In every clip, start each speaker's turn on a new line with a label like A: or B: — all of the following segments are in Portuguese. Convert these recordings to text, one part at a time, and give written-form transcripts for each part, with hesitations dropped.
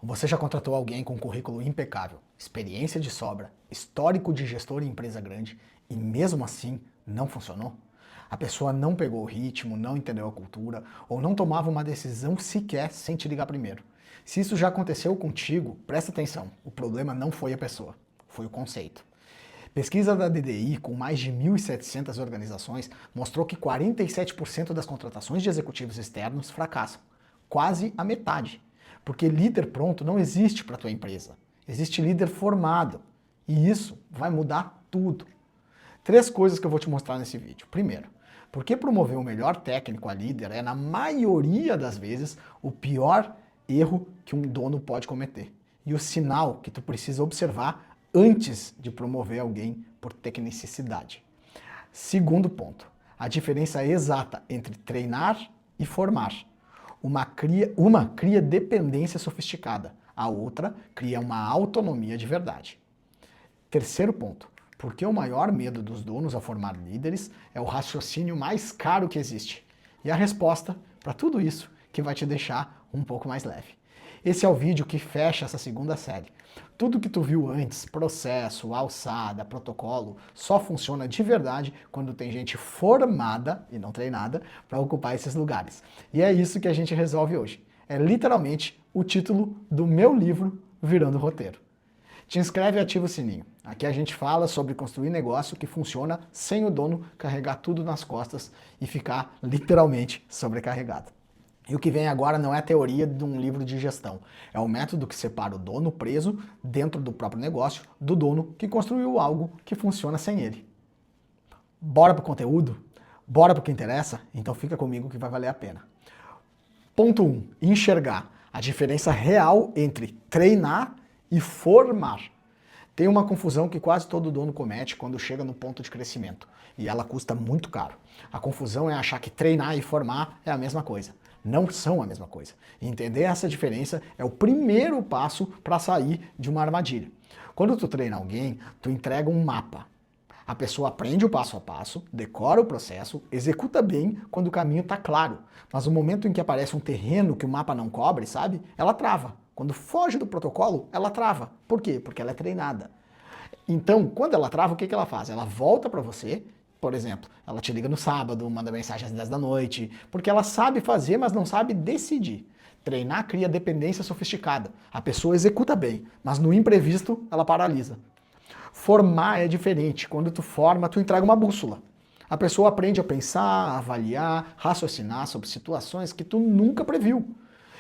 A: Você já contratou alguém com currículo impecável, experiência de sobra, histórico de gestor em empresa grande e mesmo assim não funcionou? A pessoa não pegou o ritmo, não entendeu a cultura ou não tomava uma decisão sequer sem te ligar primeiro. Se isso já aconteceu contigo, presta atenção, o problema não foi a pessoa, foi o conceito. Pesquisa da DDI com mais de 1.700 organizações mostrou que 47% das contratações de executivos externos fracassam, quase a metade. Porque líder pronto não existe para a tua empresa, existe líder formado. E isso vai mudar tudo. 3 coisas que eu vou te mostrar nesse vídeo. Primeiro, porque promover o melhor técnico a líder é, na maioria das vezes, o pior erro que um dono pode cometer. E o sinal que tu precisa observar antes de promover alguém por tecnicidade. Segundo ponto, a diferença exata entre treinar e formar. Uma cria dependência sofisticada, a outra cria uma autonomia de verdade. Terceiro ponto, porque o maior medo dos donos ao formar líderes é o raciocínio mais caro que existe. E a resposta para tudo isso que vai te deixar um pouco mais leve. Esse é o vídeo que fecha essa segunda série. Tudo que tu viu antes, processo, alçada, protocolo, só funciona de verdade quando tem gente formada e não treinada para ocupar esses lugares. E é isso que a gente resolve hoje. É literalmente o título do meu livro Virando Roteiro. Te inscreve e ativa o sininho. Aqui a gente fala sobre construir negócio que funciona sem o dono carregar tudo nas costas e ficar literalmente sobrecarregado. E o que vem agora não é a teoria de um livro de gestão, é o método que separa o dono preso dentro do próprio negócio do dono que construiu algo que funciona sem ele. Bora pro conteúdo? Bora pro que interessa? Então fica comigo que vai valer a pena. Ponto 1. Enxergar a diferença real entre treinar e formar. Tem uma confusão que quase todo dono comete quando chega no ponto de crescimento, e ela custa muito caro. A confusão é achar que treinar e formar é a mesma coisa. Não são a mesma coisa. E entender essa diferença é o primeiro passo para sair de uma armadilha. Quando tu treina alguém, tu entrega um mapa. A pessoa aprende o passo a passo, decora o processo, executa bem quando o caminho está claro. Mas no momento em que aparece um terreno que o mapa não cobre, sabe? Ela trava. Quando foge do protocolo, ela trava. Por quê? Porque ela é treinada. Então, quando ela trava, o que ela faz? Ela volta para você, por exemplo, ela te liga no sábado, manda mensagem às 10 da noite, porque ela sabe fazer, mas não sabe decidir. Treinar cria dependência sofisticada. A pessoa executa bem, mas no imprevisto ela paralisa. Formar é diferente. Quando tu forma, tu entrega uma bússola. A pessoa aprende a pensar, avaliar, raciocinar sobre situações que tu nunca previu.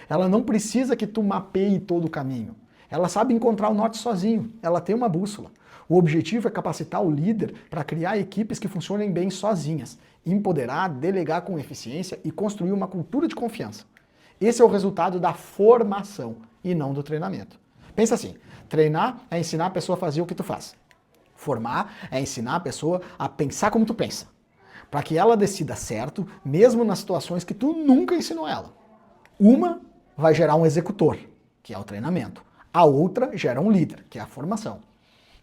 A: Ela não precisa que tu mapeie todo o caminho. Ela sabe encontrar o norte sozinho. Ela tem uma bússola. O objetivo é capacitar o líder para criar equipes que funcionem bem sozinhas, empoderar, delegar com eficiência e construir uma cultura de confiança. Esse é o resultado da formação e não do treinamento. Pensa assim, treinar é ensinar a pessoa a fazer o que tu faz. Formar é ensinar a pessoa a pensar como tu pensa, para que ela decida certo, mesmo nas situações que tu nunca ensinou ela. Uma vai gerar um executor, que é o treinamento. A outra gera um líder, que é a formação.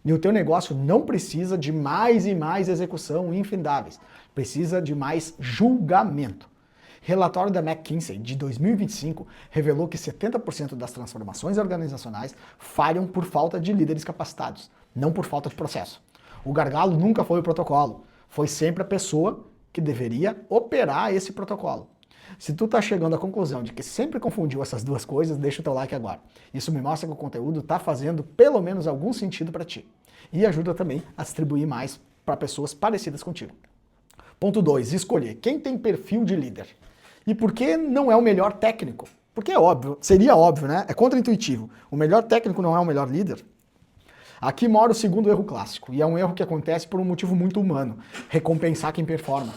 A: E o teu negócio não precisa de mais e mais execução infindáveis. Precisa de mais julgamento. Relatório da McKinsey de 2025 revelou que 70% das transformações organizacionais falham por falta de líderes capacitados, não por falta de processo. O gargalo nunca foi o protocolo, foi sempre a pessoa que deveria operar esse protocolo. Se tu tá chegando à conclusão de que sempre confundiu essas duas coisas, deixa o teu like agora. Isso me mostra que o conteúdo tá fazendo pelo menos algum sentido para ti. E ajuda também a distribuir mais para pessoas parecidas contigo. Ponto 2. Escolher quem tem perfil de líder. E por que não é o melhor técnico? Porque é óbvio, seria óbvio, né? É contraintuitivo. O melhor técnico não é o melhor líder? Aqui mora o segundo erro clássico, e é um erro que acontece por um motivo muito humano: recompensar quem performa.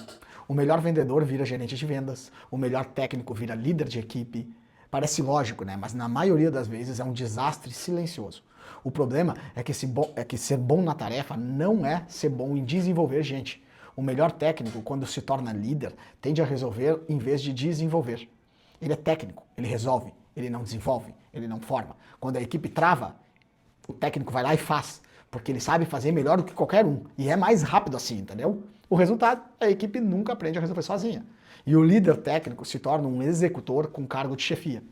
A: O melhor vendedor vira gerente de vendas, o melhor técnico vira líder de equipe. Parece lógico, né? Mas na maioria das vezes é um desastre silencioso. O problema é que ser bom na tarefa não é ser bom em desenvolver gente. O melhor técnico, quando se torna líder, tende a resolver em vez de desenvolver. Ele é técnico, ele resolve, ele não desenvolve, ele não forma. Quando a equipe trava, o técnico vai lá e faz, porque ele sabe fazer melhor do que qualquer um. E é mais rápido assim, entendeu? O resultado, a equipe nunca aprende a resolver sozinha. E o líder técnico se torna um executor com cargo de chefia.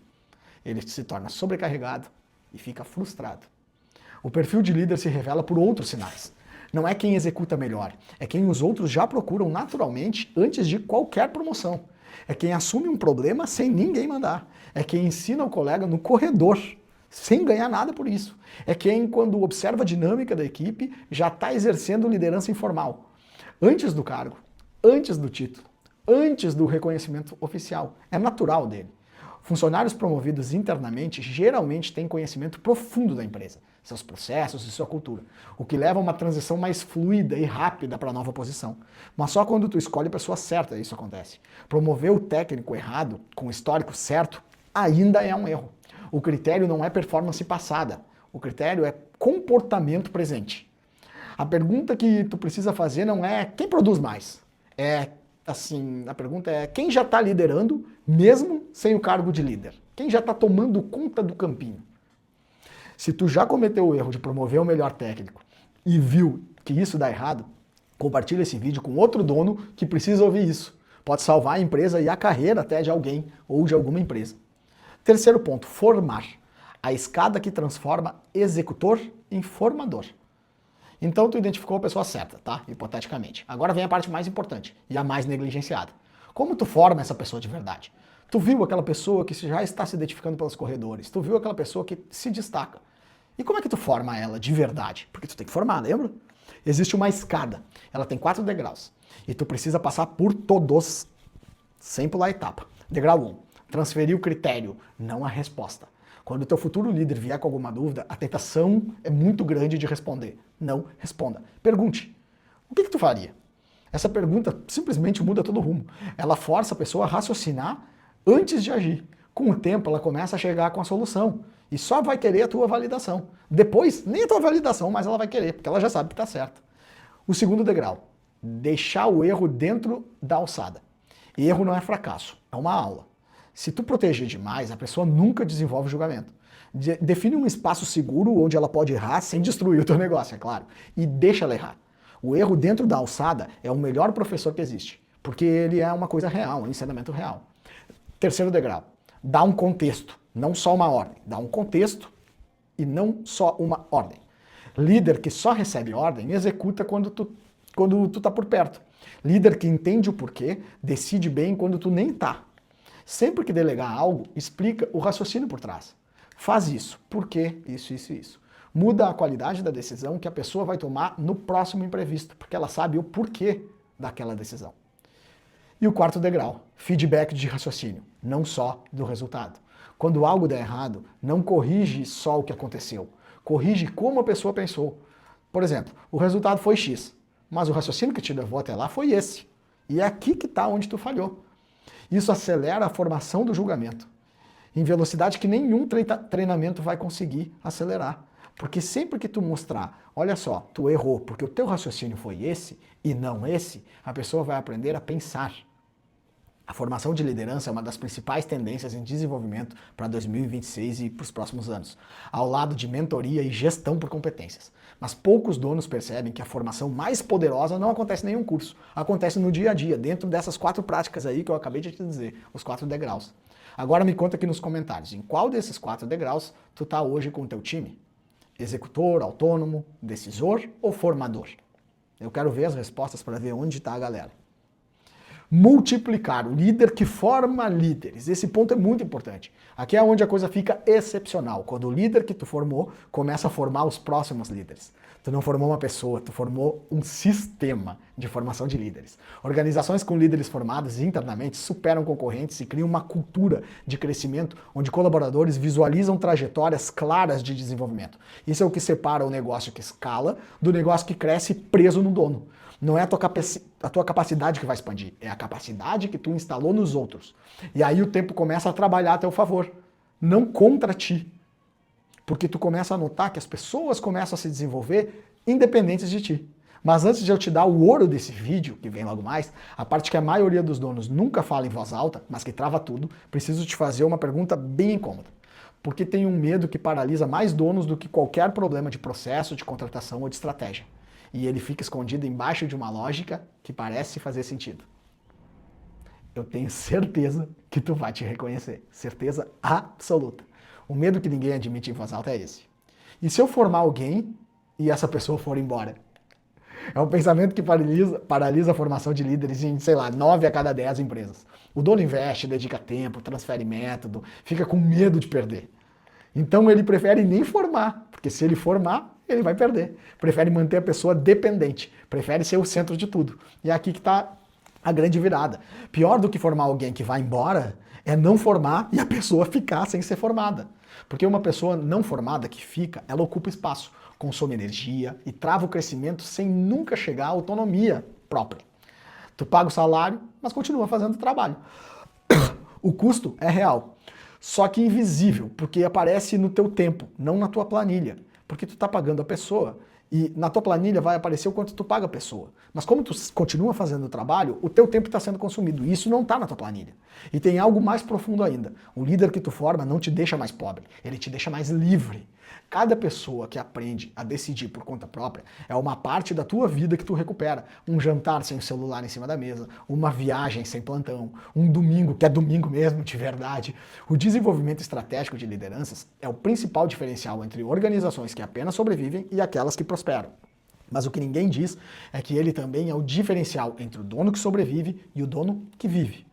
A: Ele se torna sobrecarregado, e fica frustrado. O perfil de líder se revela por outros sinais. Não é quem executa melhor, é quem os outros já procuram naturalmente antes de qualquer promoção. É quem assume um problema sem ninguém mandar. É quem ensina o colega no corredor, sem ganhar nada por isso. É quem, quando observa a dinâmica da equipe, já está exercendo liderança informal. Antes do cargo, antes do título, antes do reconhecimento oficial. É natural dele. Funcionários promovidos internamente geralmente têm conhecimento profundo da empresa, seus processos e sua cultura, o que leva a uma transição mais fluida e rápida para a nova posição. Mas só quando tu escolhe a pessoa certa isso acontece. Promover o técnico errado, com o histórico certo, ainda é um erro. O critério não é performance passada, o critério é comportamento presente. A pergunta que tu precisa fazer não é quem produz mais, a pergunta é quem já está liderando, mesmo sem o cargo de líder? Quem já está tomando conta do campinho? Se tu já cometeu o erro de promover o melhor técnico e viu que isso dá errado, compartilha esse vídeo com outro dono que precisa ouvir isso. Pode salvar a empresa e a carreira até de alguém ou de alguma empresa. Terceiro ponto, formar. A escada que transforma executor em formador. Então tu identificou a pessoa certa, tá? Hipoteticamente. Agora vem a parte mais importante e a mais negligenciada. Como tu forma essa pessoa de verdade? Tu viu aquela pessoa que já está se identificando pelos corredores, tu viu aquela pessoa que se destaca. E como é que tu forma ela de verdade? Porque tu tem que formar, lembra? Existe uma escada, ela tem 4 degraus e tu precisa passar por todos, sem pular etapa. Degrau 1, transferir o critério, não a resposta. Quando o teu futuro líder vier com alguma dúvida, a tentação é muito grande de responder. Não responda. Pergunte. O que tu faria? Essa pergunta simplesmente muda todo o rumo. Ela força a pessoa a raciocinar antes de agir. Com o tempo, ela começa a chegar com a solução. E só vai querer a tua validação. Depois, nem a tua validação, mas ela vai querer, porque ela já sabe que está certo. O segundo degrau. Deixar o erro dentro da alçada. Erro não é fracasso, é uma aula. Se tu proteger demais, a pessoa nunca desenvolve julgamento. Define um espaço seguro onde ela pode errar sem destruir o teu negócio, é claro. E deixa ela errar. O erro dentro da alçada é o melhor professor que existe, porque ele é uma coisa real, um ensinamento real. Terceiro degrau. Dá um contexto, não só uma ordem. Dá um contexto e não só uma ordem. Líder que só recebe ordem, executa quando tu tá por perto. Líder que entende o porquê, decide bem quando tu nem tá. Sempre que delegar algo, explica o raciocínio por trás. Faz isso. Por quê? Isso, isso e isso. Muda a qualidade da decisão que a pessoa vai tomar no próximo imprevisto, porque ela sabe o porquê daquela decisão. E o quarto degrau, feedback de raciocínio, não só do resultado. Quando algo der errado, não corrige só o que aconteceu, corrige como a pessoa pensou. Por exemplo, o resultado foi X, mas o raciocínio que te levou até lá foi esse. E é aqui que está onde tu falhou. Isso acelera a formação do julgamento, em velocidade que nenhum treinamento vai conseguir acelerar. Porque sempre que tu mostrar, olha só, tu errou porque o teu raciocínio foi esse e não esse, a pessoa vai aprender a pensar. A formação de liderança é uma das principais tendências em desenvolvimento para 2026 e para os próximos anos, ao lado de mentoria e gestão por competências. Mas poucos donos percebem que a formação mais poderosa não acontece em nenhum curso, acontece no dia a dia, dentro dessas 4 práticas aí que eu acabei de te dizer, os 4 degraus. Agora me conta aqui nos comentários, em qual desses 4 degraus tu tá hoje com o teu time? Executor, autônomo, decisor ou formador? Eu quero ver as respostas para ver onde está a galera. Multiplicar, o líder que forma líderes. Esse ponto é muito importante. Aqui é onde a coisa fica excepcional, quando o líder que tu formou começa a formar os próximos líderes. Tu não formou uma pessoa, tu formou um sistema de formação de líderes. Organizações com líderes formados internamente superam concorrentes e criam uma cultura de crescimento onde colaboradores visualizam trajetórias claras de desenvolvimento. Isso é o que separa o negócio que escala do negócio que cresce preso no dono. Não é a tua capacidade que vai expandir, é a capacidade que tu instalou nos outros. E aí o tempo começa a trabalhar a teu favor, não contra ti. Porque tu começa a notar que as pessoas começam a se desenvolver independentes de ti. Mas antes de eu te dar o ouro desse vídeo, que vem logo mais, a parte que a maioria dos donos nunca fala em voz alta, mas que trava tudo, preciso te fazer uma pergunta bem incômoda. Porque tem um medo que paralisa mais donos do que qualquer problema de processo, de contratação ou de estratégia. E ele fica escondido embaixo de uma lógica que parece fazer sentido. Eu tenho certeza que tu vai te reconhecer. Certeza absoluta. O medo que ninguém admite em voz alta é esse. E se eu formar alguém e essa pessoa for embora? É um pensamento que paralisa a formação de líderes em, sei lá, 9 a cada 10 empresas. O dono investe, dedica tempo, transfere método, fica com medo de perder. Então ele prefere nem formar, porque se ele formar, ele vai perder. Prefere manter a pessoa dependente, prefere ser o centro de tudo. E é aqui que está a grande virada. Pior do que formar alguém que vai embora é não formar e a pessoa ficar sem ser formada. Porque uma pessoa não formada que fica, ela ocupa espaço, consome energia e trava o crescimento sem nunca chegar à autonomia própria. Tu paga o salário, mas continua fazendo o trabalho. O custo é real, só que invisível, porque aparece no teu tempo, não na tua planilha. Porque tu tá pagando a pessoa e na tua planilha vai aparecer o quanto tu paga a pessoa. Mas como tu continua fazendo o trabalho, o teu tempo está sendo consumido. E isso não está na tua planilha. E tem algo mais profundo ainda. O líder que tu forma não te deixa mais pobre, ele te deixa mais livre. Cada pessoa que aprende a decidir por conta própria é uma parte da tua vida que tu recupera. Um jantar sem o celular em cima da mesa, uma viagem sem plantão, um domingo, que é domingo mesmo, de verdade. O desenvolvimento estratégico de lideranças é o principal diferencial entre organizações que apenas sobrevivem e aquelas que prosperam. Mas o que ninguém diz é que ele também é o diferencial entre o dono que sobrevive e o dono que vive.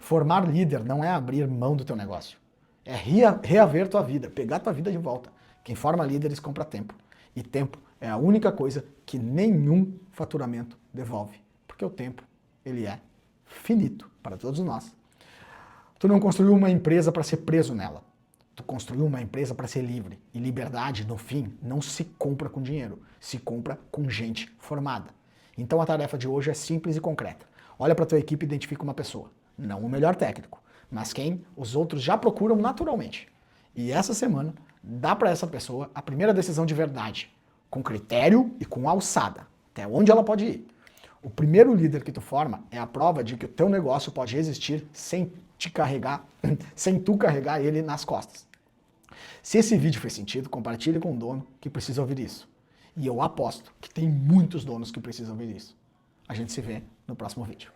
A: Formar líder não é abrir mão do teu negócio. É reaver tua vida, pegar tua vida de volta. Quem forma líderes compra tempo. E tempo é a única coisa que nenhum faturamento devolve. Porque o tempo, ele é finito para todos nós. Tu não construiu uma empresa para ser preso nela. Tu construiu uma empresa para ser livre. E liberdade, no fim, não se compra com dinheiro. Se compra com gente formada. Então a tarefa de hoje é simples e concreta. Olha para tua equipe e identifica uma pessoa. Não o melhor técnico, mas quem os outros já procuram naturalmente. E essa semana, dá para essa pessoa a primeira decisão de verdade, com critério e com alçada, até onde ela pode ir. O primeiro líder que tu forma é a prova de que o teu negócio pode existir sem te carregar, sem tu carregar ele nas costas. Se esse vídeo fez sentido, compartilhe com um dono que precisa ouvir isso. E eu aposto que tem muitos donos que precisam ouvir isso. A gente se vê no próximo vídeo.